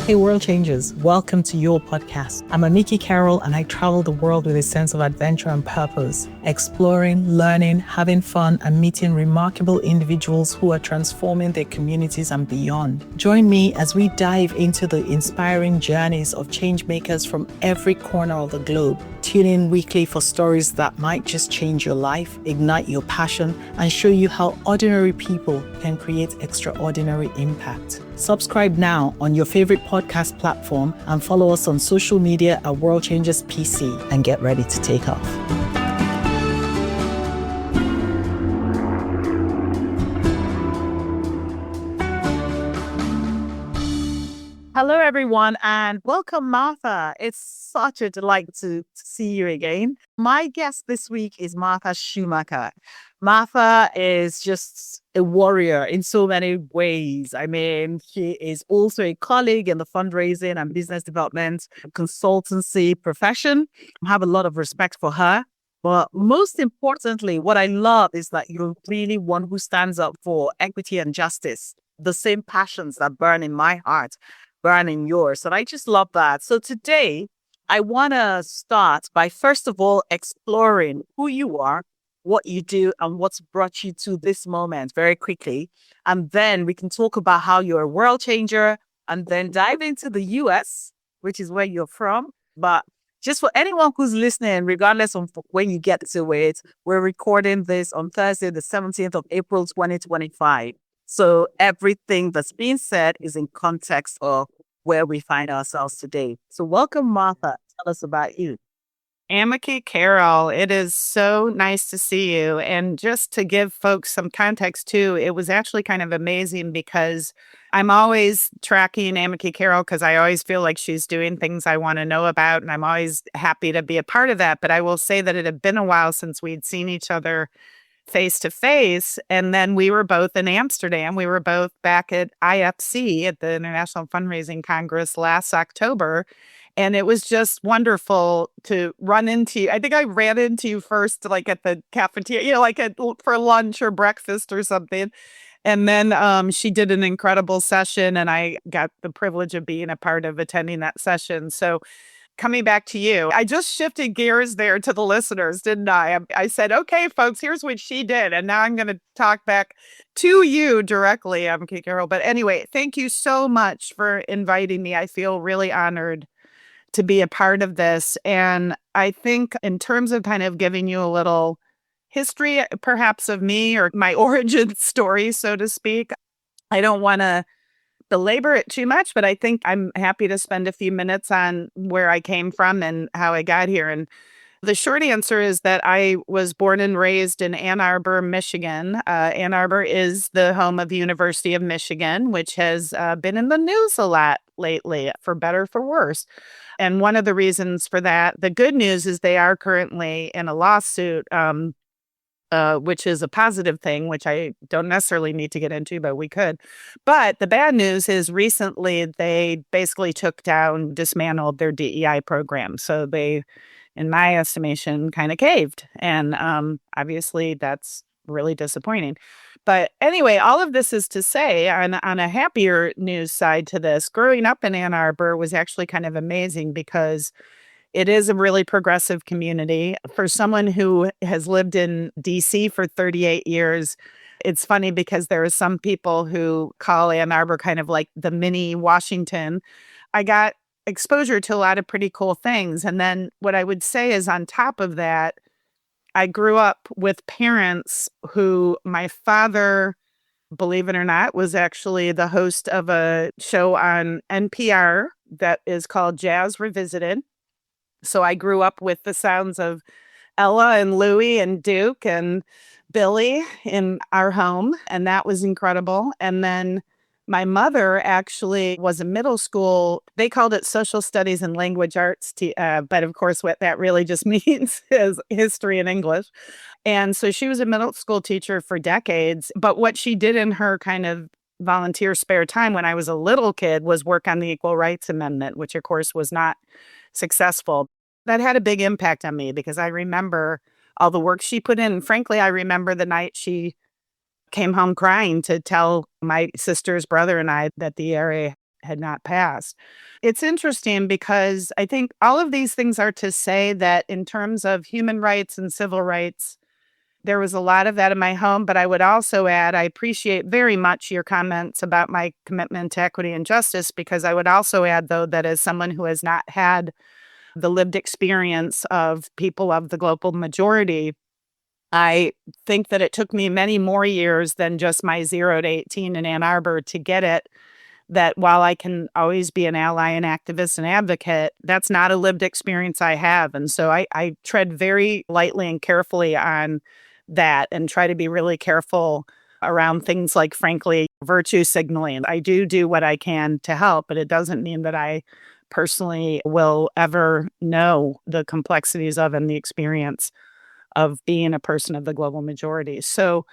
Hey, world changers, welcome to your podcast. I'm AmickyCarol and I travel the world with a sense of adventure and purpose, exploring, learning, having fun, and meeting remarkable individuals who are transforming their communities and beyond. Join me as we dive into the inspiring journeys of change makers from every corner of the globe. Tune in weekly for stories that might just change your life, ignite your passion, and show you how ordinary people can create extraordinary impact. Subscribe now on your favorite podcast platform and follow us on social media at World Changers PC and get ready to take off. Hello, everyone, and welcome, Martha. It's such a delight to see you again. My guest this week is Martha Schumacher. Martha is just a warrior in so many ways. I mean, she is also a colleague in the fundraising and business development consultancy profession. I have a lot of respect for her. But most importantly, what I love is that you're really one who stands up for equity and justice, the same passions that burn in my heart burn in yours. And I just love that. So today, I want to start by, first of all, exploring who you are, what you do, and what's brought you to this moment very quickly. And then we can talk about how you're a world changer and then dive into the US, which is where you're from. But just for anyone who's listening, regardless of when you get to it, we're recording this on Thursday, the 17th of April, 2025. So everything that's being said is in context of where we find ourselves today. So welcome, Martha. Tell us about you. AmickyCarol, it is so nice to see you. And just to give folks some context too, it was actually kind of amazing because I'm always tracking AmickyCarol because I always feel like she's doing things I want to know about. And I'm always happy to be a part of that. But I will say that it had been a while since we'd seen each other face to face. And then we were both in Amsterdam. We were both back at IFC at the International Fundraising Congress last October. And it was just wonderful to run into you. I think I ran into you first, like at the cafeteria, like for lunch or breakfast or something. And then she did an incredible session, and I got the privilege of being a part of attending that session. So coming back to you, I just shifted gears there to the listeners, didn't I? I said, okay, folks, here's what she did. And now I'm going to talk back to you directly, AmickyCarol. But anyway, thank you so much for inviting me. I feel really honored to be a part of this. And I think in terms of kind of giving you a little history, perhaps of me or my origin story, so to speak, I don't want to belabor it too much, but I think I'm happy to spend a few minutes on where I came from and how I got here. And the short answer is that I was born and raised in Ann Arbor, Michigan. Ann Arbor is the home of the University of Michigan, which has been in the news a lot lately, for better or for worse. And one of the reasons for that, the good news is they are currently in a lawsuit, which is a positive thing, which I don't necessarily need to get into, but we could. But the bad news is recently they basically dismantled their DEI program. So they, in my estimation, kind of caved. And obviously that's really disappointing. But anyway, all of this is to say, on a happier news side to this, growing up in Ann Arbor was actually kind of amazing because it is a really progressive community. For someone who has lived in DC for 38 years, it's funny because there are some people who call Ann Arbor kind of like the mini Washington. I got exposure to a lot of pretty cool things. And then what I would say is on top of that, I grew up with parents who my father, believe it or not, was actually the host of a show on NPR that is called Jazz Revisited. So I grew up with the sounds of Ella and Louie and Duke and Billy in our home, and that was incredible. And then my mother actually was a middle school, they called it social studies and language arts, but of course what that really just means is history and English. And so she was a middle school teacher for decades, but what she did in her kind of volunteer spare time when I was a little kid was work on the Equal Rights Amendment, which of course was not successful. That had a big impact on me because I remember all the work she put in. And frankly, I remember the night she came home crying to tell my sister's brother and I that the ERA had not passed. It's interesting because I think all of these things are to say that in terms of human rights and civil rights, there was a lot of that in my home, but I would also add, I appreciate very much your comments about my commitment to equity and justice, because I would also add, though, that as someone who has not had the lived experience of people of the global majority, I think that it took me many more years than just my 0 to 18 in Ann Arbor to get it. That while I can always be an ally and activist and advocate, that's not a lived experience I have. And so I tread very lightly and carefully on that and try to be really careful around things like, frankly, virtue signaling. I do what I can to help, but it doesn't mean that I personally will ever know the complexities of and the experience of being a person of the global majority. So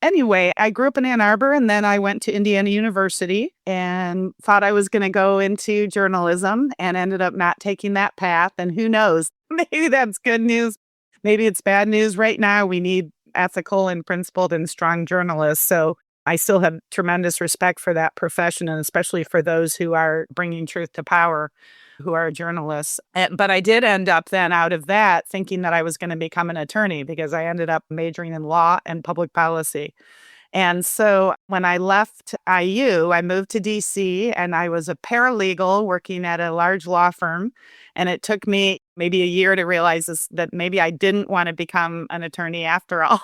anyway, I grew up in Ann Arbor, and then I went to Indiana University and thought I was going to go into journalism and ended up not taking that path. And who knows, maybe that's good news. Maybe it's bad news. Right now, we need ethical and principled and strong journalists. So I still have tremendous respect for that profession, and especially for those who are bringing truth to power, who are journalists. But I did end up then out of that thinking that I was going to become an attorney, because I ended up majoring in law and public policy. And so when I left IU, I moved to DC, and I was a paralegal working at a large law firm. And it took me maybe a year to realize that maybe I didn't want to become an attorney after all.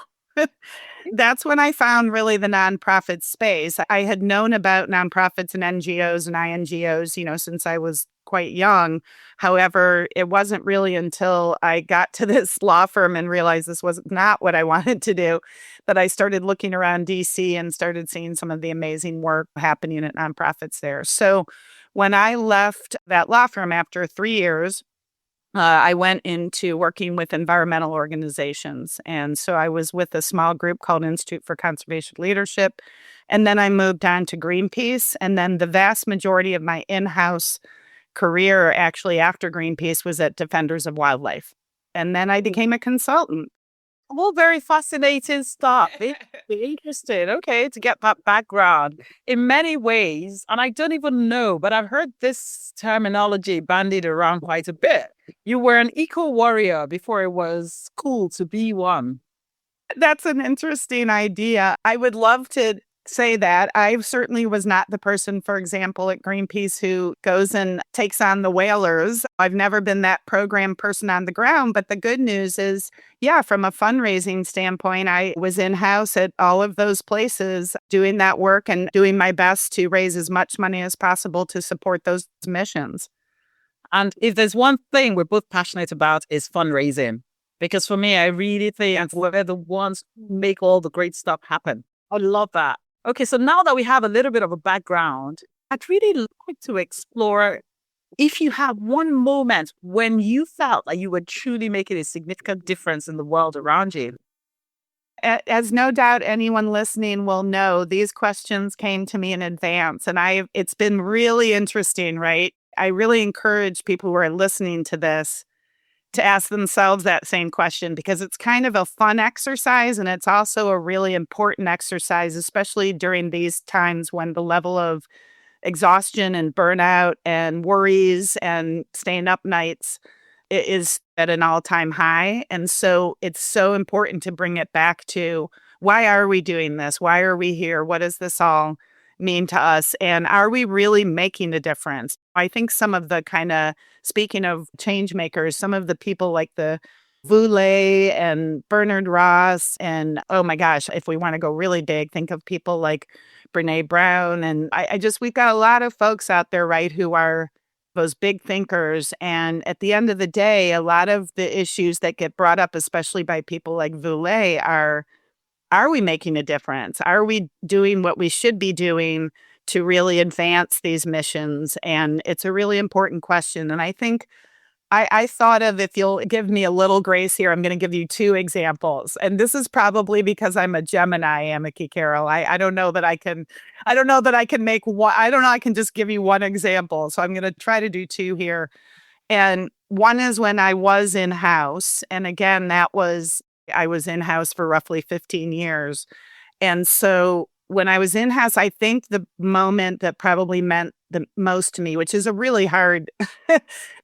That's when I found really the nonprofit space. I had known about nonprofits and NGOs and INGOs, since I was quite young. However, it wasn't really until I got to this law firm and realized this was not what I wanted to do that I started looking around DC and started seeing some of the amazing work happening at nonprofits there. So when I left that law firm after 3 years, I went into working with environmental organizations. And so I was with a small group called Institute for Conservation Leadership. And then I moved on to Greenpeace. And then the vast majority of my in-house career, actually after Greenpeace, was at Defenders of Wildlife. And then I became a consultant. All very fascinating stuff. It's interesting. Okay, to get that background in many ways. And I don't even know, but I've heard this terminology bandied around quite a bit. You were an eco warrior before it was cool to be one. That's an interesting idea. I would love to say that. I certainly was not the person, for example, at Greenpeace who goes and takes on the whalers. I've never been that program person on the ground. But the good news is, yeah, from a fundraising standpoint, I was in-house at all of those places doing that work and doing my best to raise as much money as possible to support those missions. And if there's one thing we're both passionate about, is fundraising. Because for me, I really think we're the ones who make all the great stuff happen. I love that. Okay, so now that we have a little bit of a background, I'd really like to explore if you have one moment when you felt like you were truly making a significant difference in the world around you. As no doubt anyone listening will know, these questions came to me in advance, and it's been really interesting, right? I really encourage people who are listening to this to ask themselves that same question, because it's kind of a fun exercise, and it's also a really important exercise, especially during these times when the level of exhaustion and burnout and worries and staying up nights is at an all-time high. And so it's so important to bring it back to, why are we doing this? Why are we here? What does this all mean to us? And are we really making a difference? I think some of the speaking of change makers, some of the people like the Voulet and Bernard Ross, and oh my gosh, if we want to go really big, think of people like Brene Brown. And we've got a lot of folks out there, right, who are those big thinkers. And at the end of the day, a lot of the issues that get brought up, especially by people like Voulet, are we making a difference? Are we doing what we should be doing to really advance these missions? And it's a really important question. And I think I thought of, if you'll give me a little grace here, I'm going to give you 2 examples. And this is probably because I'm a Gemini, AmickyCarol. I don't know that I can make one. I don't know. I can just give you one example. So I'm going to try to do 2 here. And one is when I was in-house. And again, I was in-house for roughly 15 years. And so when I was in-house, I think the moment that probably meant the most to me, which is a really hard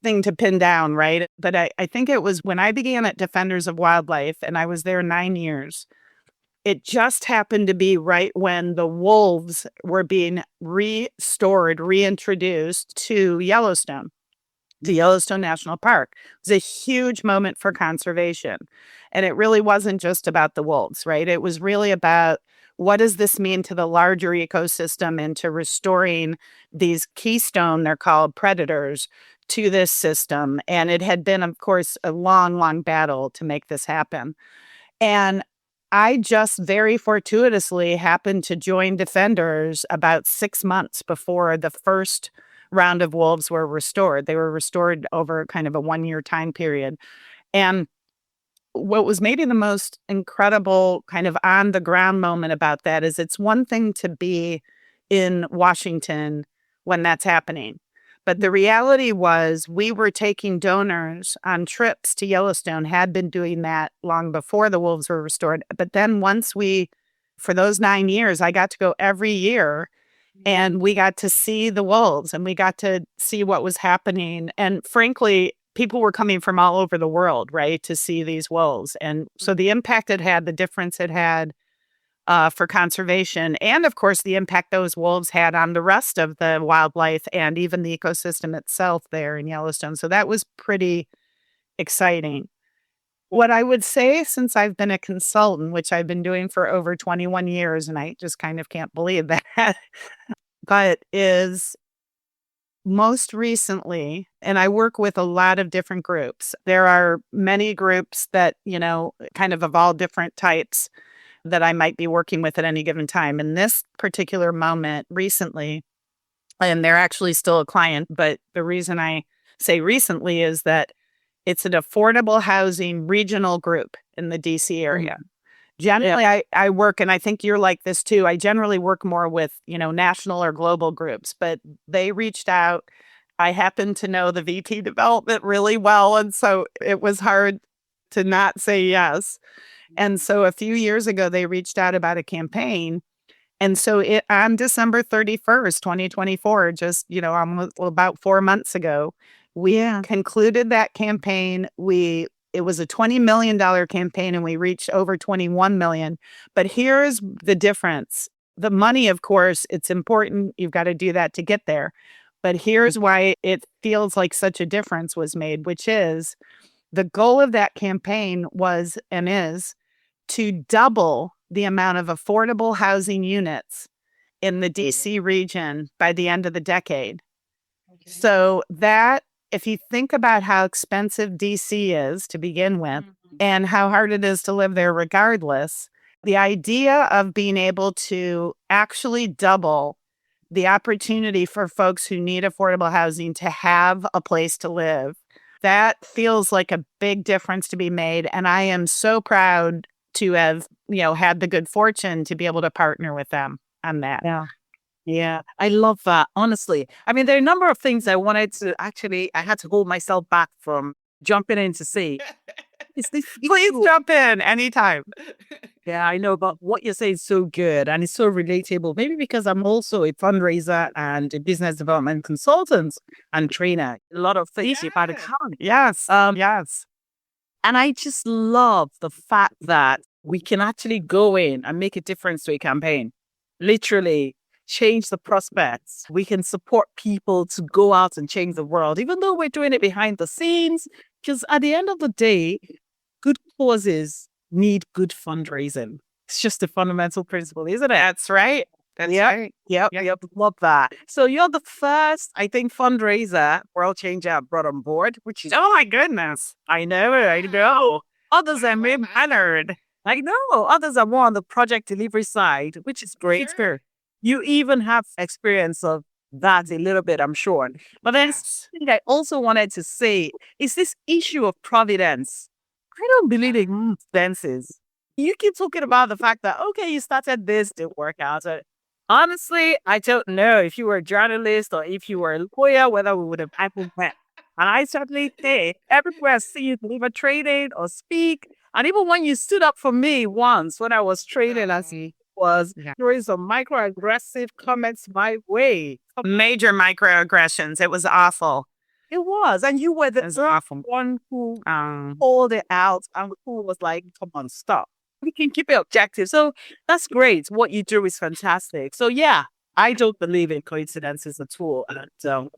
thing to pin down, right? But I think it was when I began at Defenders of Wildlife, and I was there 9 years. It just happened to be right when the wolves were being reintroduced to Yellowstone National Park. It was a huge moment for conservation. And it really wasn't just about the wolves, right? It was really about what does this mean to the larger ecosystem and to restoring these keystone, they're called predators, to this system. And it had been, of course, a long, long battle to make this happen. And I just very fortuitously happened to join Defenders about 6 months before the first round of wolves were restored. They were restored over kind of a 1 year time period. And what was maybe the most incredible kind of on the ground moment about that is it's one thing to be in Washington when that's happening. But the reality was we were taking donors on trips to Yellowstone, had been doing that long before the wolves were restored. But then for those 9 years, I got to go every year and we got to see the wolves and we got to see what was happening. And frankly, people were coming from all over the world, right, to see these wolves. And so the impact it had, the difference it had for conservation, and of course, the impact those wolves had on the rest of the wildlife and even the ecosystem itself there in Yellowstone. So that was pretty exciting. What I would say, since I've been a consultant, which I've been doing for over 21 years, and I just kind of can't believe that, but is most recently, and I work with a lot of different groups. There are many groups that, kind of all different types that I might be working with at any given time. In this particular moment recently, and they're actually still a client, but the reason I say recently is that it's an affordable housing regional group in the DC area. Generally, I work, and I think you're like this too. I generally work more with, national or global groups, but they reached out. I happen to know the VP development really well. And so it was hard to not say yes. And so a few years ago, they reached out about a campaign. And so on December 31st, 2024, just, almost about 4 months ago, we concluded that campaign. It was a $20 million campaign and we reached over 21 million. But here's the difference. The money, of course, it's important. You've got to do that to get there. But here's why it feels like such a difference was made, which is the goal of that campaign was and is to double the amount of affordable housing units in the DC region by the end of the decade. Okay. So that, if you think about how expensive DC is to begin with and how hard it is to live there regardless, the idea of being able to actually double the opportunity for folks who need affordable housing to have a place to live, that feels like a big difference to be made. And I am so proud to have, had the good fortune to be able to partner with them on that. Yeah. Yeah, I love that. Honestly, I mean, there are a number of things I wanted to I had to hold myself back from jumping in to say. Please jump in anytime. Yeah, I know, but what you're saying is so good and it's so relatable. Maybe because I'm also a fundraiser and a business development consultant and trainer. A lot of things you've had to come. Yes. Yes. And I just love the fact that we can actually go in and make a difference to a campaign. Literally change the prospects. We can support people to go out and change the world, even though we're doing it behind the scenes. Because at the end of the day, good causes need good fundraising. It's just a fundamental principle, isn't it? That's right. That's right. Yep. Love that. So you're the first, I think, fundraiser World Changer I've brought on board, which is, oh my goodness. I know. Others are maybe honored. I know. Others are more on the project delivery side, which is great. Sure. You even have experience of that a little bit, I'm sure. But then something I also wanted to say is this issue of providence. I don't believe in coincidences. You keep talking about the fact that, okay, you started this, didn't work out. So, honestly, I don't know if you were a journalist or if you were a lawyer, whether we would have happened. And I certainly say, everywhere I see you deliver training or speak, and even when you stood up for me once when I was training, I see, was throwing some microaggressive comments my way. Major microaggressions. It was awful. It was. And you were the Awful. one who called it out and who was like, come on, stop. We can keep it objective. So that's great. What you do is fantastic. So yeah, I don't believe in coincidences at all. And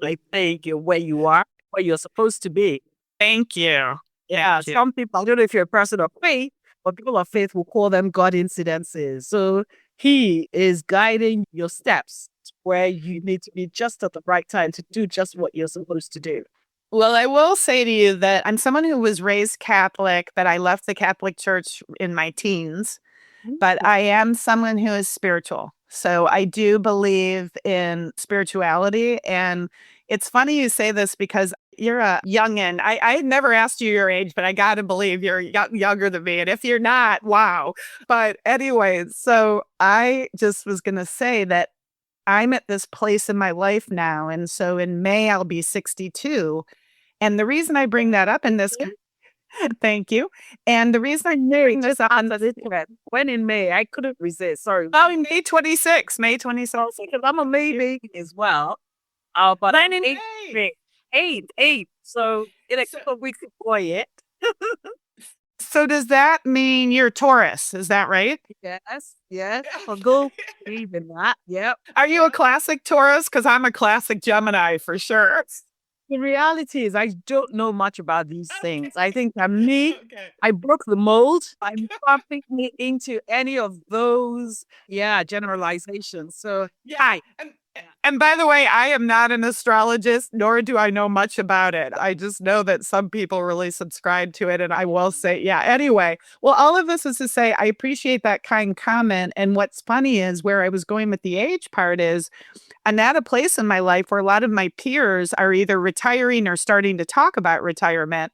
I think you're where you are, where you're supposed to be. Thank you. Yeah, Thank you. some people, I don't know if you're a person of faith, but people of faith will call them God incidences. So he is guiding your steps where you need to be just at the right time to do just what you're supposed to do. Well, I will say to you that I'm someone who was raised Catholic, but I left the Catholic Church in my teens. But I am someone who is spiritual. So I do believe in spirituality. And it's funny you say this because you're a youngin'. I had never asked you your age, but I got to believe you're younger than me. And if you're not, wow. But anyway, so I just was going to say that I'm at this place in my life now. And so in May, I'll be 62. And the reason I bring that up in this, thank you. And the reason I bring this up on the when in May, I couldn't resist. Sorry. Oh, May 26th, May 26th. Because I'm a May baby as well. But I'm in eight. So in a couple of weeks before it. So does that mean you're Taurus? Is that right? Yes. I'll go even that. Yep. Are you a classic Taurus? Because I'm a classic Gemini for sure. The reality is I don't know much about these things. I think I'm me. I broke the mold. I'm not fitting into any of those, generalizations. So, hi. And by the way, I am not an astrologist, nor do I know much about it. I just know that some people really subscribe to it. And I will say, anyway. Well, all of this is to say, I appreciate that kind comment. And what's funny is where I was going with the age part is I'm at a place in my life where a lot of my peers are either retiring or starting to talk about retirement.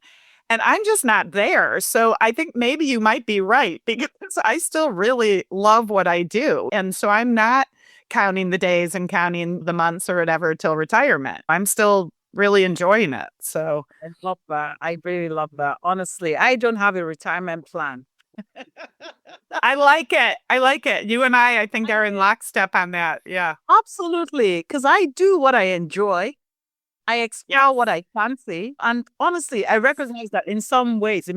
And I'm just not there. So I think maybe you might be right because I still really love what I do. And so I'm not counting the days and counting the months or whatever till retirement. I'm still really enjoying it. So I love that. I really love that. Honestly, I don't have a retirement plan. I like it. You and I think, are in lockstep on that. Yeah. Absolutely. Because I do what I enjoy. I explore what I fancy. And honestly, I recognize that in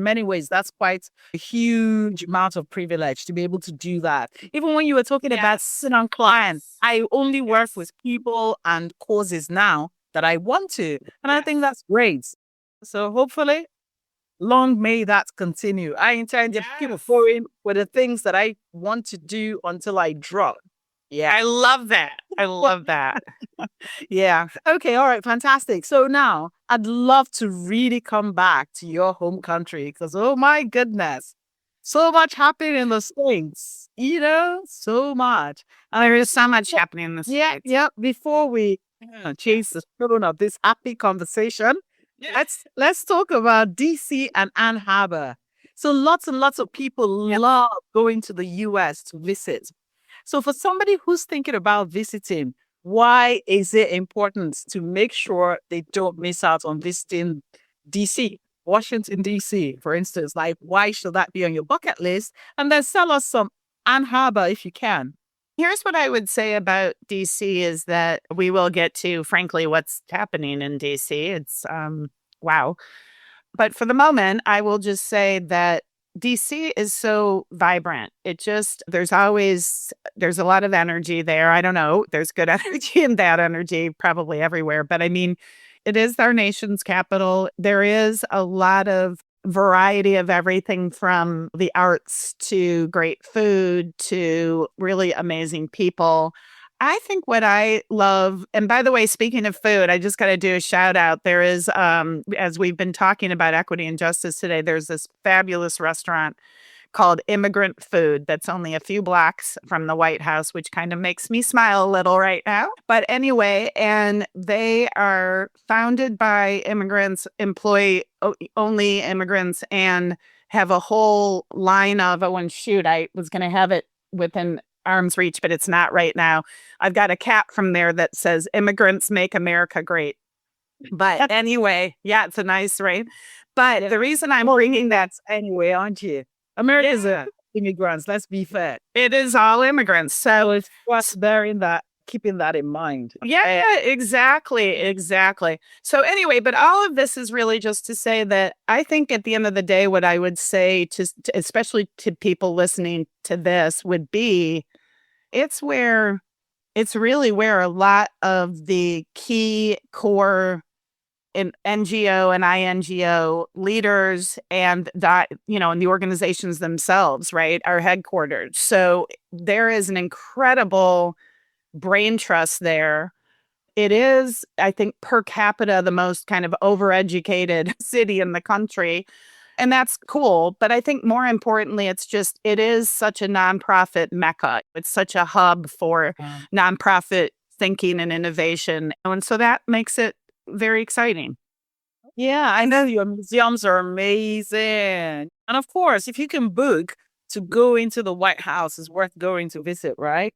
many ways, that's quite a huge amount of privilege to be able to do that. Even when you were talking about sitting on clients, I only work with people and causes now that I want to. And I think that's great. So hopefully, long may that continue. I intend to keep forward with the things that I want to do until I drop. Yeah. I love that. Yeah. Okay. All right. Fantastic. So now I'd love to really come back to your home country because, oh my goodness, so much happening in the States, so much. And there is so much happening in the States. Yeah. Before we change the tone of this happy conversation, let's talk about DC and Ann Arbor. So lots and lots of people love going to the US to visit. So for somebody who's thinking about visiting, why is it important to make sure they don't miss out on visiting DC, Washington, DC, for instance? Like, why should that be on your bucket list? And then sell us some Ann Arbor if you can. Here's what I would say about DC is that we will get to, frankly, what's happening in DC. It's, wow. But for the moment, I will just say that DC is so vibrant. There's a lot of energy there. I don't know. There's good energy and bad energy probably everywhere. But I mean, it is our nation's capital. There is a lot of variety of everything from the arts to great food to really amazing people. I think what I love, and by the way, speaking of food, I just got to do a shout out. There is, as we've been talking about equity and justice today, there's this fabulous restaurant called Immigrant Food that's only a few blocks from the White House, which kind of makes me smile a little right now. But anyway, and they are founded by immigrants, employ only immigrants, and have a whole line of, I was going to have it within arm's reach, but it's not right now. I've got a cap from there that says immigrants make America great. But anyway, it's a nice, right? But the reason I'm bringing that anyway, aren't you? America's immigrants. Let's be fair. It is all immigrants. So So it's worth bearing that, keeping that in mind. yeah, exactly. Exactly. So anyway, but all of this is really just to say that I think at the end of the day, what I would say especially to people listening to this would be it's where it's really where a lot of the key core in NGO and INGO leaders and that, and the organizations themselves, right, are headquartered. So there is an incredible brain trust there. It is, I think, per capita, the most kind of overeducated city in the country. And that's cool. But I think more importantly, it is such a nonprofit mecca. It's such a hub for nonprofit thinking and innovation. And so that makes it very exciting. Yeah, I know your museums are amazing. And of course, if you can book to go into the White House, it's worth going to visit, right?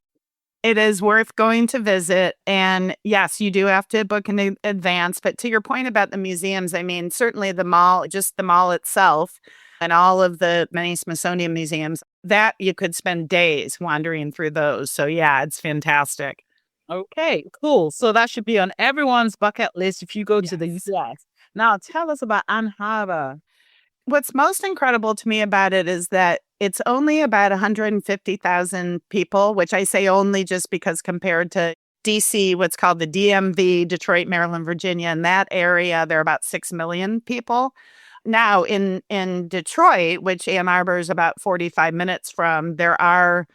It is worth going to visit. And yes, you do have to book in advance. But to your point about the museums, I mean, certainly the mall, just the mall itself, and all of the many Smithsonian museums, that you could spend days wandering through those. So yeah, it's fantastic. Okay, cool. So that should be on everyone's bucket list if you go to the US. Now, tell us about Ann Arbor. What's most incredible to me about it is that it's only about 150,000 people, which I say only just because compared to DC, what's called the DMV, Detroit, Maryland, Virginia, in that area, there are about 6 million people. Now, in Detroit, which Ann Arbor is about 45 minutes from, there are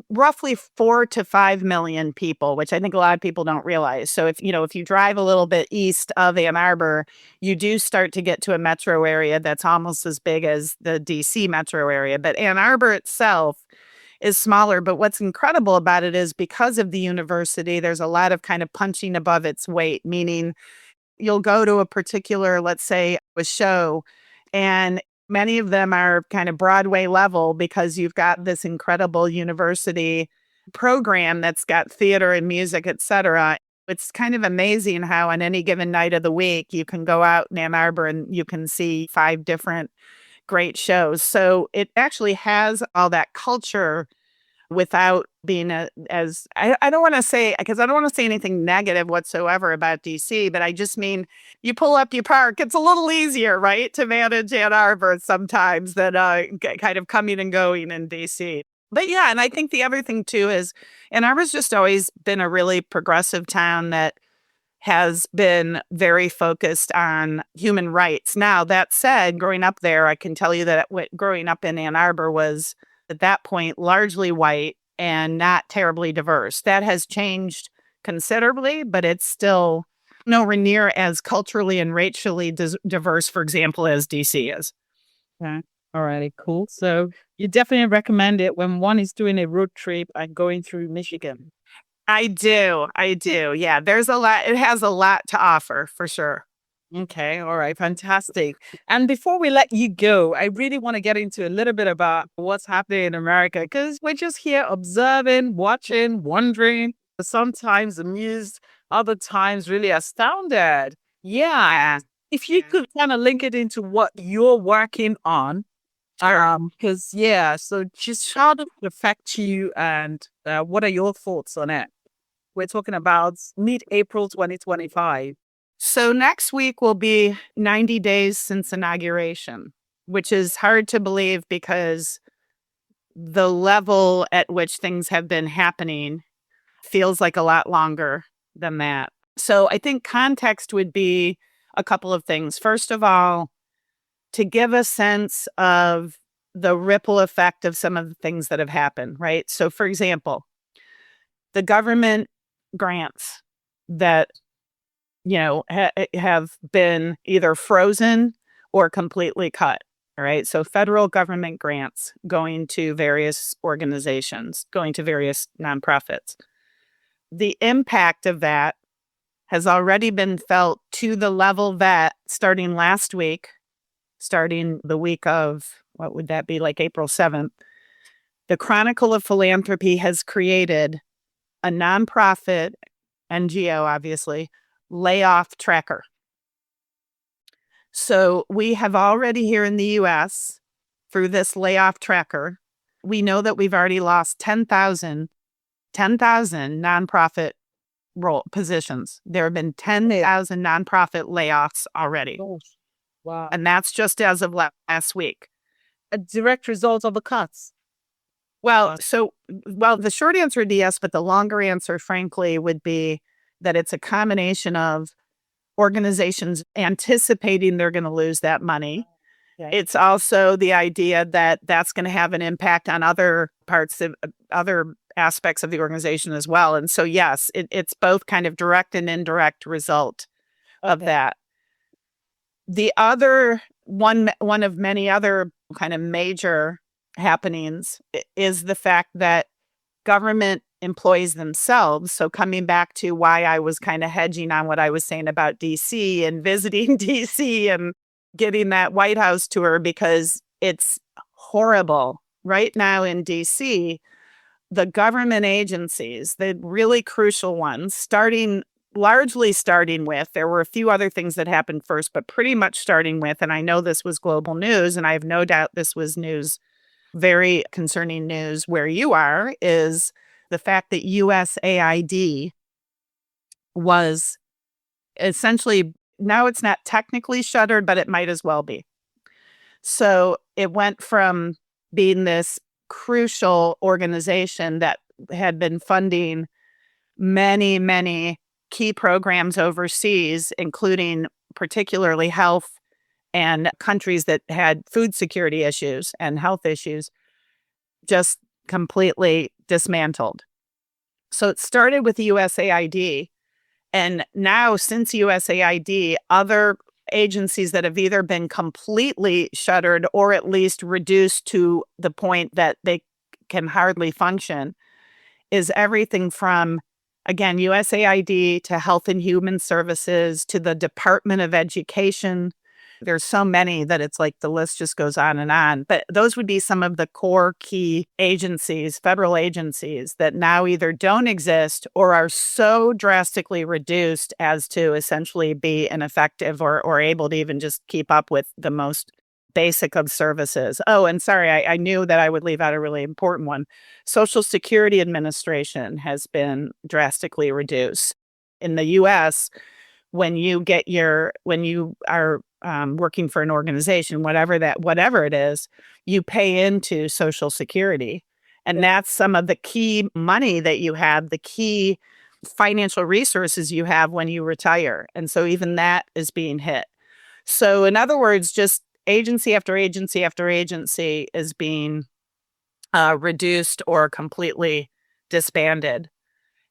roughly 4 to 5 million people, which I think a lot of people don't realize. So if you drive a little bit east of Ann Arbor, you do start to get to a metro area that's almost as big as the DC metro area. But Ann Arbor itself is smaller. But what's incredible about it is because of the university, there's a lot of kind of punching above its weight, meaning you'll go to a particular, let's say, a show, and many of them are kind of Broadway level because you've got this incredible university program that's got theater and music, et cetera. It's kind of amazing how on any given night of the week, you can go out in Ann Arbor and you can see 5 different great shows. So it actually has all that culture without being I don't want to say, because I don't want to say anything negative whatsoever about DC, but I just mean you pull up, you park, it's a little easier, right, to manage Ann Arbor sometimes than kind of coming and going in DC. But yeah, and I think the other thing too is Ann Arbor's just always been a really progressive town that has been very focused on human rights. Now, that said, growing up there, I can tell you that growing up in Ann Arbor was at that point largely white and not terribly diverse. That has changed considerably, but it's still nowhere near as culturally and racially diverse, for example, as DC is. Okay. All righty, cool. So you definitely recommend it when one is doing a road trip and going through Michigan. I do. I do. Yeah, there's a lot. It has a lot to offer for sure. Okay, all right, fantastic. And before we let you go, I really want to get into a little bit about what's happening in America because we're just here observing, watching, wondering, sometimes amused, other times really astounded. Yeah. If you could kind of link it into what you're working on, because so just how does it affect you and what are your thoughts on it? We're talking about mid-April 2025. So next week will be 90 days since inauguration, which is hard to believe because the level at which things have been happening feels like a lot longer than that. So I think context would be a couple of things. First of all, to give a sense of the ripple effect of some of the things that have happened, right? So, for example, the government grants that have been either frozen or completely cut. All right. So federal government grants going to various organizations, going to various nonprofits. The impact of that has already been felt to the level that starting last week, starting the week of, what would that be, like April 7th, the Chronicle of Philanthropy has created a nonprofit, NGO, obviously, layoff tracker. So we have already here in the US, through this layoff tracker, we know that we've already lost 10,000 nonprofit role positions. There have been 10,000 nonprofit layoffs already. Wow. And that's just as of last week. A direct result of the cuts. Well, the short answer would be yes, but the longer answer, frankly, would be that it's a combination of organizations anticipating they're going to lose that money. Okay. It's also the idea that that's going to have an impact on other parts of other aspects of the organization as well. And so, yes, it's both kind of direct and indirect result of that. The other one of many other kind of major happenings is the fact that government employees themselves. So coming back to why I was kind of hedging on what I was saying about DC and visiting DC and getting that White House tour, because it's horrible right now in DC. The government agencies, the really crucial ones, largely starting with, there were a few other things that happened first, but pretty much starting with, and I know this was global news, and I have no doubt this was news, very concerning news where you are, is the fact that USAID was essentially, now it's not technically shuttered, but it might as well be. So it went from being this crucial organization that had been funding many, many key programs overseas, including particularly health and countries that had food security issues and health issues, just completely dismantled. So it started with USAID. And now, since USAID, other agencies that have either been completely shuttered or at least reduced to the point that they can hardly function is everything from, again, USAID to Health and Human Services to the Department of Education. There's so many that it's like the list just goes on and on. But those would be some of the core key agencies, federal agencies, that now either don't exist or are so drastically reduced as to essentially be ineffective or able to even just keep up with the most basic of services. Oh, and sorry, I knew that I would leave out a really important one. Social Security Administration has been drastically reduced. In the US, when you are working for an organization, whatever it is, you pay into Social Security. And that's some of the key money that you have, the key financial resources you have when you retire. And so even that is being hit. So in other words, just agency after agency after agency is being reduced or completely disbanded.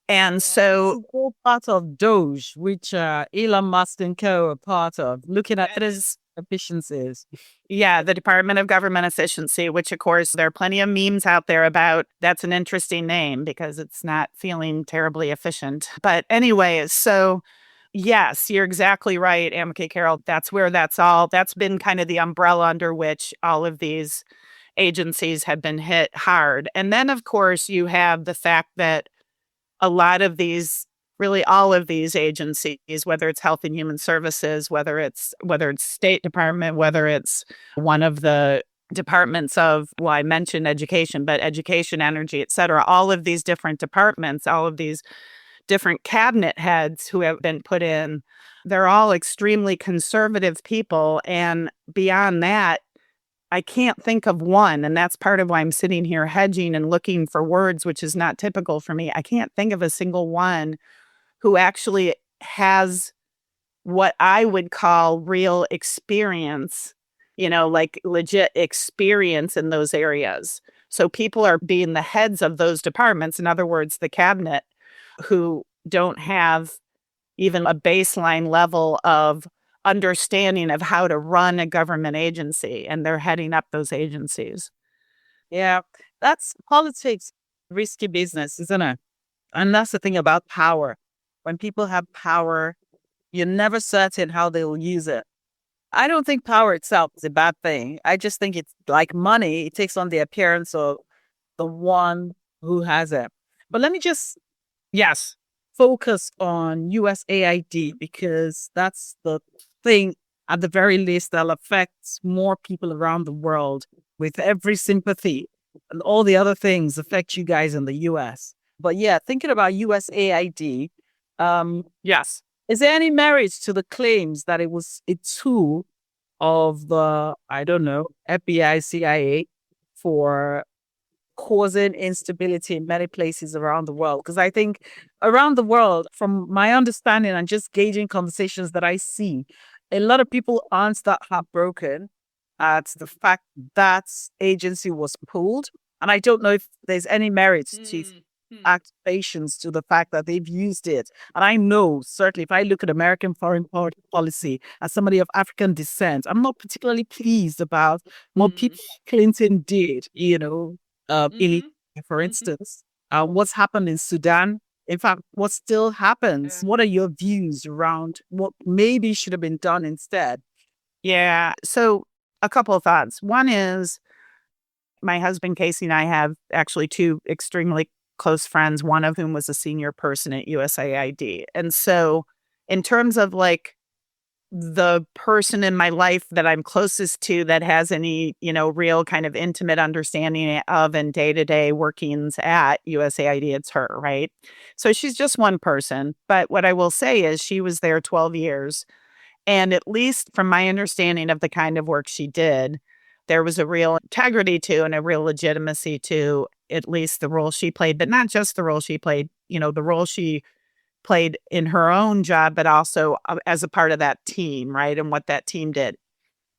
And so all part of Doge, which Elon Musk and co are part of, looking at its efficiencies. Yeah, the Department of Government Efficiency, which of course there are plenty of memes out there about. That's an interesting name because it's not feeling terribly efficient. But anyways, so yes, you're exactly right, AmickyCarol. That's been kind of the umbrella under which all of these agencies have been hit hard. And then of course you have the fact that a lot of these, really all of these agencies, whether it's Health and Human Services, whether it's State Department, whether it's one of the departments of, well, I mentioned education, but education, energy, et cetera, all of these different departments, all of these different cabinet heads who have been put in, they're all extremely conservative people. And beyond that, I can't think of one, and that's part of why I'm sitting here hedging and looking for words, which is not typical for me. I can't think of a single one who actually has what I would call real experience, like legit experience in those areas. So people are being the heads of those departments, in other words, the cabinet, who don't have even a baseline level of understanding of how to run a government agency, and they're heading up those agencies. Yeah, that's politics, risky business, isn't it? And that's the thing about power. When people have power, you're never certain how they will use it. I don't think power itself is a bad thing. I just think it's like money. It takes on the appearance of the one who has it. But let me just Yes. focus on USAID because that's the thing, at the very least, that'll affect more people around the world with every sympathy and all the other things affect you guys in the US. But yeah, thinking about USAID, Yes. is there any merit to the claims that it was a tool of the, I don't know, FBI, CIA for causing instability in many places around the world? Because I think around the world, from my understanding and just gauging conversations that I see, a lot of people aren't that heartbroken at the fact that agency was pulled. And I don't know if there's any merit to activations to the fact that they've used it. And I know, certainly, if I look at American foreign policy as somebody of African descent, I'm not particularly pleased about what people Clinton did, illegally, for instance. What's happened in Sudan? In fact, what still happens? What are your views around what maybe should have been done instead? Yeah. So a couple of thoughts. One is my husband, Casey, and I have actually two extremely close friends, one of whom was a senior person at USAID. And so, in terms of like the person in my life that I'm closest to that has any, real kind of intimate understanding of and day to day workings at USAID, it's her, right? So she's just one person. But what I will say is she was there 12 years. And at least from my understanding of the kind of work she did, there was a real integrity to and a real legitimacy to at least the role she played, but not just the role she played, the role she played in her own job, but also as a part of that team, right? And what that team did.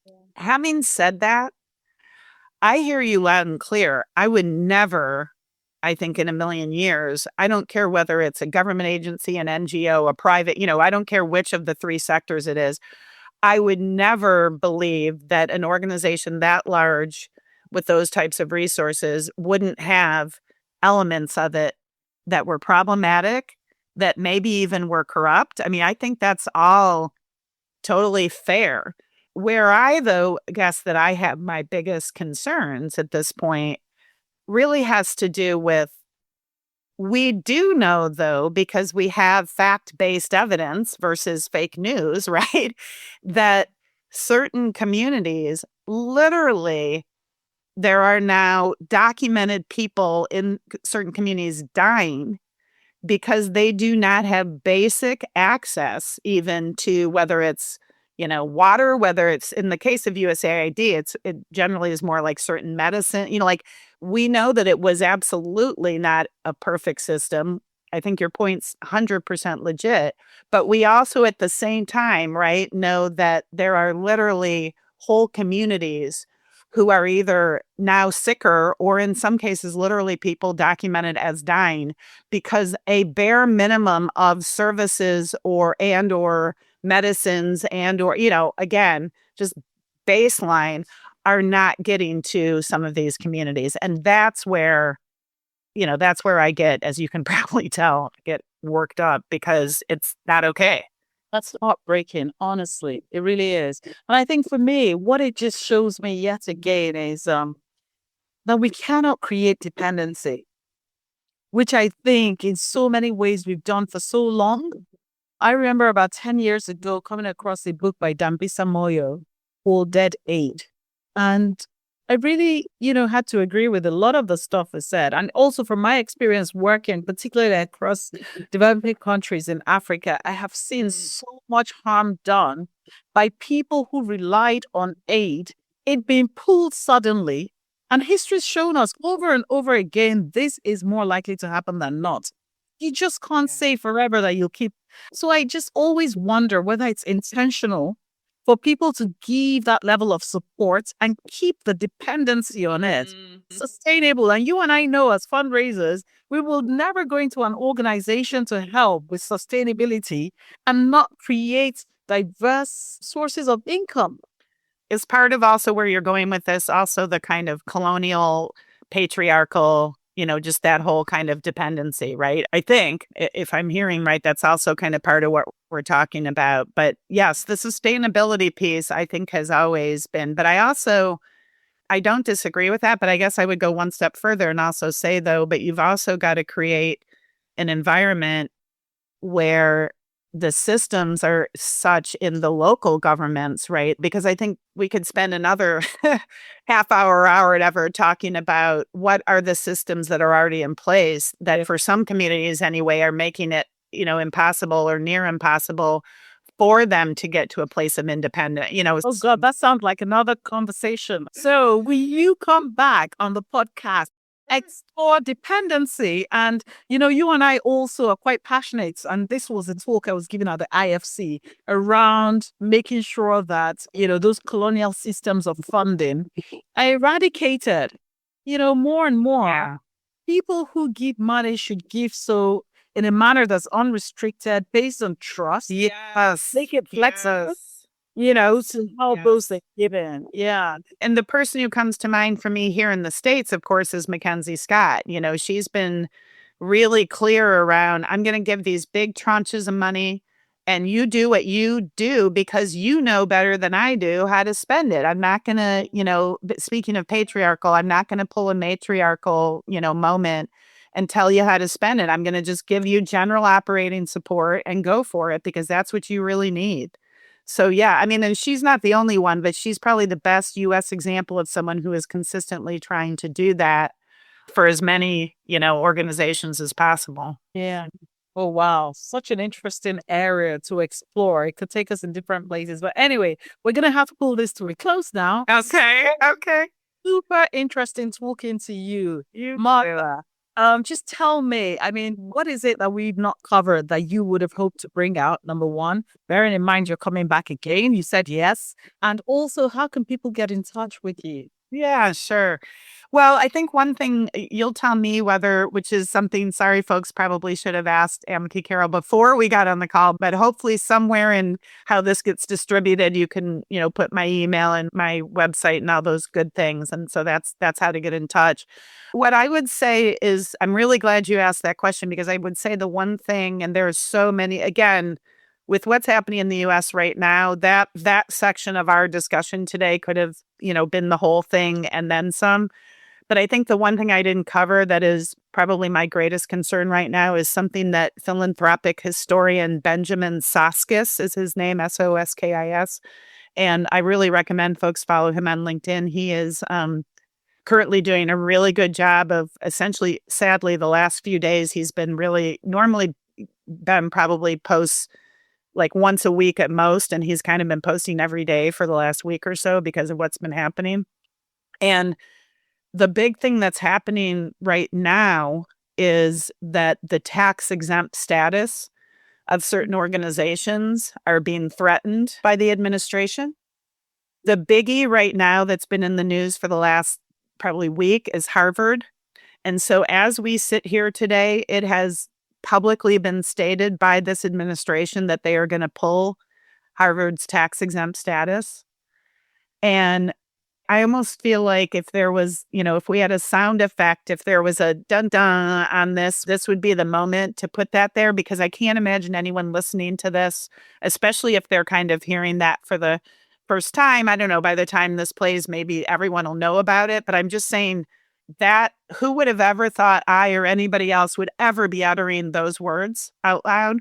Yeah. Having said that, I hear you loud and clear. I would never, I think in a million years, I don't care whether it's a government agency, an NGO, a private, I don't care which of the three sectors it is. I would never believe that an organization that large with those types of resources wouldn't have elements of it that were problematic, that maybe even were corrupt. I mean, I think that's all totally fair. Where I, though, guess that I have my biggest concerns at this point really has to do with we do know, though, because we have fact-based evidence versus fake news, right? That certain communities, literally, there are now documented people in certain communities dying because they do not have basic access even to whether it's, water, whether it's in the case of USAID, it generally is more like certain medicine, like we know that it was absolutely not a perfect system. I think your point's 100% legit, but we also at the same time, right, know that there are literally whole communities who are either now sicker or in some cases literally people documented as dying because a bare minimum of services or medicines or again just baseline are not getting to some of these communities. And that's where I get, as you can probably tell, get worked up because it's not okay. That's heartbreaking, honestly. It really is. And I think for me, what it just shows me yet again is that we cannot create dependency, which I think in so many ways we've done for so long. I remember about 10 years ago coming across a book by Dambisa Moyo called Dead Aid. And I really, had to agree with a lot of the stuff it said. And also from my experience working, particularly across developing countries in Africa, I have seen so much harm done by people who relied on aid, it being pulled suddenly. And history's shown us over and over again, this is more likely to happen than not. You just can't say forever that you'll keep. So I just always wonder whether it's intentional for people to give that level of support and keep the dependency on it sustainable. And you and I know as fundraisers, we will never go into an organization to help with sustainability and not create diverse sources of income. Is part of also where you're going with this, also the kind of colonial, patriarchal, just that whole kind of dependency, right? I think if I'm hearing right, that's also kind of part of what we're talking about. But yes, the sustainability piece, I think, has always been. But I don't disagree with that. But I guess I would go one step further and also say, though, but you've also got to create an environment where the systems are such in the local governments, right? Because I think we could spend another half hour, hour, whatever, talking about what are the systems that are already in place that for some communities anyway are making it, impossible or near impossible for them to get to a place of independence. Oh God, that sounds like another conversation. So will you come back on the podcast, explore dependency? And, you and I also are quite passionate. And this was a talk I was giving at the IFC around making sure that, those colonial systems of funding are eradicated. More and more Yeah. people who give money should give so in a manner that's unrestricted, based on trust. Yes. Make it flexible, to how those things given. Yeah. And the person who comes to mind for me here in the States, of course, is Mackenzie Scott. She's been really clear around, I'm going to give these big tranches of money and you do what you do because you know better than I do how to spend it. I'm not going to, speaking of patriarchal, I'm not going to pull a matriarchal, moment and tell you how to spend it. I'm going to just give you general operating support and go for it because that's what you really need. So, yeah, I mean, and she's not the only one, but she's probably the best US example of someone who is consistently trying to do that for as many, organizations as possible. Yeah. Oh, wow. Such an interesting area to explore. It could take us in different places. But anyway, we're going to have to pull this to a close now. Okay. Okay. Super interesting talking to you, Martha. Just tell me, I mean, what is it that we've not covered that you would have hoped to bring out? Number one, bearing in mind you're coming back again. You said yes. And also, how can people get in touch with you? Yeah, sure. Well, I think one thing you'll tell me whether, which is something, sorry, folks, probably should have asked AmickyCarol before we got on the call, but hopefully somewhere in how this gets distributed, you can, put my email and my website and all those good things. And so that's how to get in touch. What I would say is, I'm really glad you asked that question because I would say the one thing, and there's so many, again, with what's happening in the US right now, that section of our discussion today could have, been the whole thing and then some. But I think the one thing I didn't cover that is probably my greatest concern right now is something that philanthropic historian Benjamin Soskis is his name, Soskis. And I really recommend folks follow him on LinkedIn. He is currently doing a really good job of essentially, sadly, the last few days, he's been really normally been probably posts like once a week at most. And he's kind of been posting every day for the last week or so because of what's been happening. And the big thing that's happening right now is that the tax exempt status of certain organizations are being threatened by the administration. The biggie right now that's been in the news for the last probably week is Harvard. And so as we sit here today, it has publicly been stated by this administration that they are going to pull Harvard's tax exempt status. And I almost feel like if there was, if we had a sound effect, if there was a dun dun on this, this would be the moment to put that there because I can't imagine anyone listening to this, especially if they're kind of hearing that for the first time. I don't know, by the time this plays, maybe everyone will know about it. But I'm just saying that who would have ever thought I or anybody else would ever be uttering those words out loud?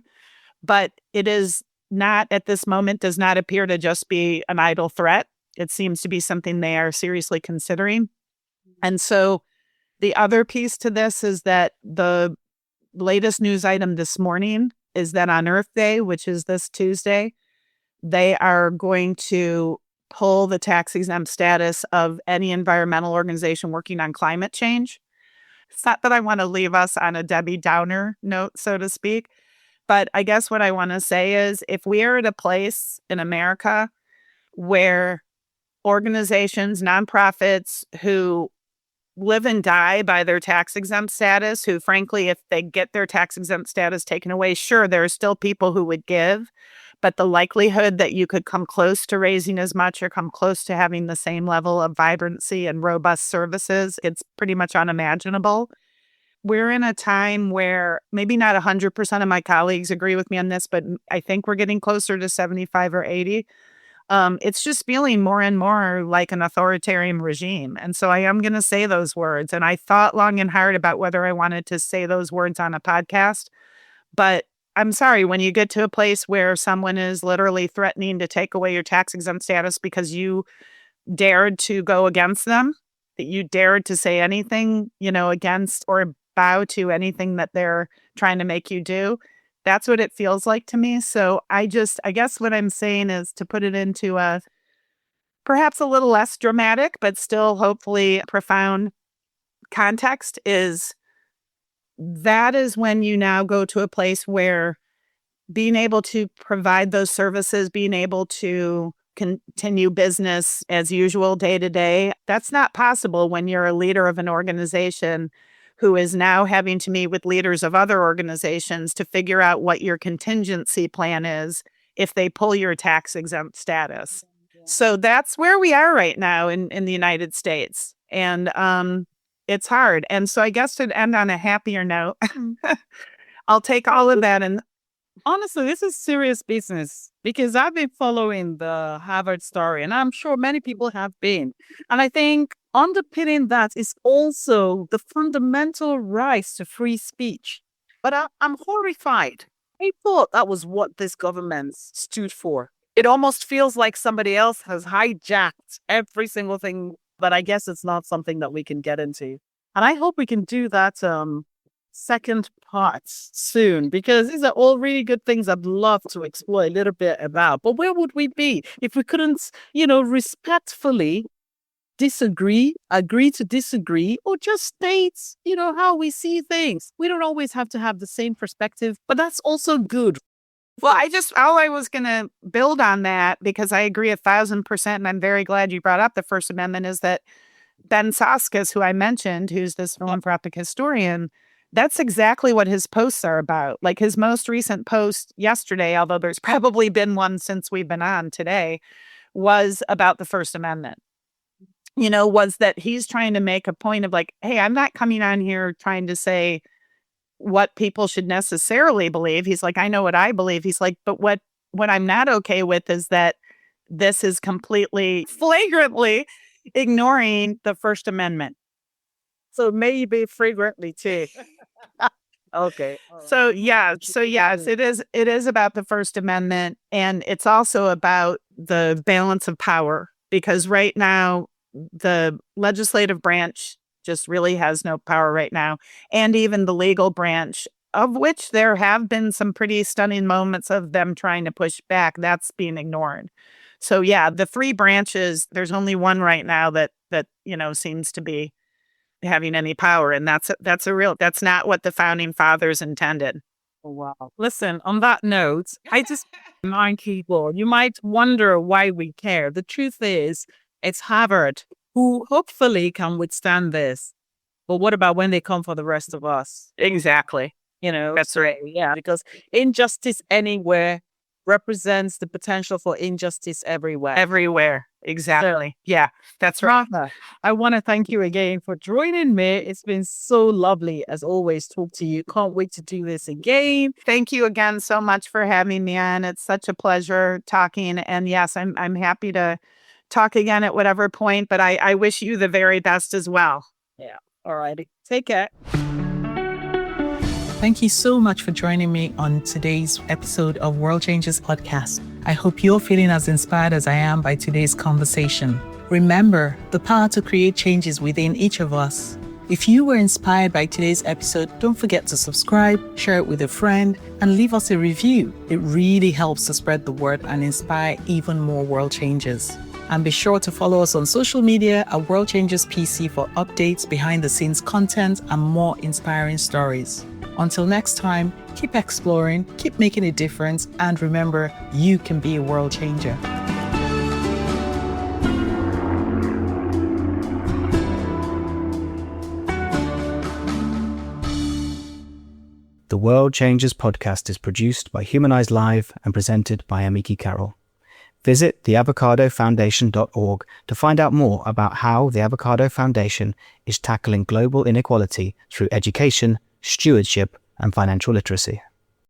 But it is not at this moment, does not appear to just be an idle threat. It seems to be something they are seriously considering. And so the other piece to this is that the latest news item this morning is that on Earth Day, which is this Tuesday, they are going to pull the tax exempt status of any environmental organization working on climate change. It's not that I want to leave us on a Debbie Downer note, so to speak, but I guess what I want to say is if we are at a place in America where organizations, nonprofits who live and die by their tax exempt status, who frankly, if they get their tax exempt status taken away, sure, there are still people who would give, but the likelihood that you could come close to raising as much or come close to having the same level of vibrancy and robust services, it's pretty much unimaginable. We're in a time where maybe not 100% of my colleagues agree with me on this, but I think we're getting closer to 75 or 80. It's just feeling more and more like an authoritarian regime. And so I am going to say those words. And I thought long and hard about whether I wanted to say those words on a podcast, but I'm sorry, when you get to a place where someone is literally threatening to take away your tax-exempt status because you dared to go against them, that you dared to say anything, against or bow to anything that they're trying to make you do. That's what it feels like to me. So I guess what I'm saying is to put it into a perhaps a little less dramatic, but still hopefully profound context is that is when you now go to a place where being able to provide those services, being able to continue business as usual day to day, that's not possible when you're a leader of an organization who is now having to meet with leaders of other organizations to figure out what your contingency plan is if they pull your tax-exempt status. So that's where we are right now in the United States. And it's hard. And so I guess to end on a happier note, I'll take all of that. And honestly, this is serious business because I've been following the Harvard story, and I'm sure many people have been. And I think underpinning that is also the fundamental rights to free speech. But I'm horrified. I thought that was what this government stood for. It almost feels like somebody else has hijacked every single thing, but I guess it's not something that we can get into. And I hope we can do that second part soon, because these are all really good things I'd love to explore a little bit about. But where would we be if we couldn't, respectfully agree to disagree, or just state, how we see things? We don't always have to have the same perspective, but that's also good. Well, all I was going to build on that, because I agree 1,000%, and I'm very glad you brought up the First Amendment, is that Ben Soskas, who I mentioned, who's this philanthropic historian, that's exactly what his posts are about. Like his most recent post yesterday, although there's probably been one since we've been on today, was about the First Amendment. Was that he's trying to make a point of like, hey, I'm not coming on here trying to say what people should necessarily believe. He's like, I know what I believe. He's like, but what I'm not okay with is that this is completely flagrantly ignoring the First Amendment. So maybe flagrantly too. Okay. So yes, it is about the First Amendment, and it's also about the balance of power, because right now the legislative branch just really has no power right now, and even the legal branch, of which there have been some pretty stunning moments of them trying to push back, that's being ignored. So yeah, the three branches, there's only one right now that seems to be having any power, and that's not what the founding fathers intended. Oh, wow. Listen, on that note, I just remind people, you might wonder why we care. The truth is, it's Harvard who hopefully can withstand this. But what about when they come for the rest of us? Exactly. That's right. Yeah, because injustice anywhere represents the potential for injustice everywhere. Everywhere. Exactly. So, yeah, that's right. Martha, I want to thank you again for joining me. It's been so lovely, as always, talk to you. Can't wait to do this again. Thank you again so much for having me on. It's such a pleasure talking. And yes, I'm happy to talk again at whatever point, but I wish you the very best as well. Yeah. All righty. Take care. Thank you so much for joining me on today's episode of World Changers Podcast. I hope you're feeling as inspired as I am by today's conversation. Remember, the power to create changes within each of us. If you were inspired by today's episode, don't forget to subscribe, share it with a friend, and leave us a review. It really helps to spread the word and inspire even more world changers. And be sure to follow us on social media at World Changers PC for updates, behind the scenes content, and more inspiring stories. Until next time, keep exploring, keep making a difference, and remember, you can be a world changer. The World Changers podcast is produced by Humanize Live and presented by AmickyCarol. Visit theavocadofoundation.org to find out more about how the Avocado Foundation is tackling global inequality through education, stewardship, and financial literacy.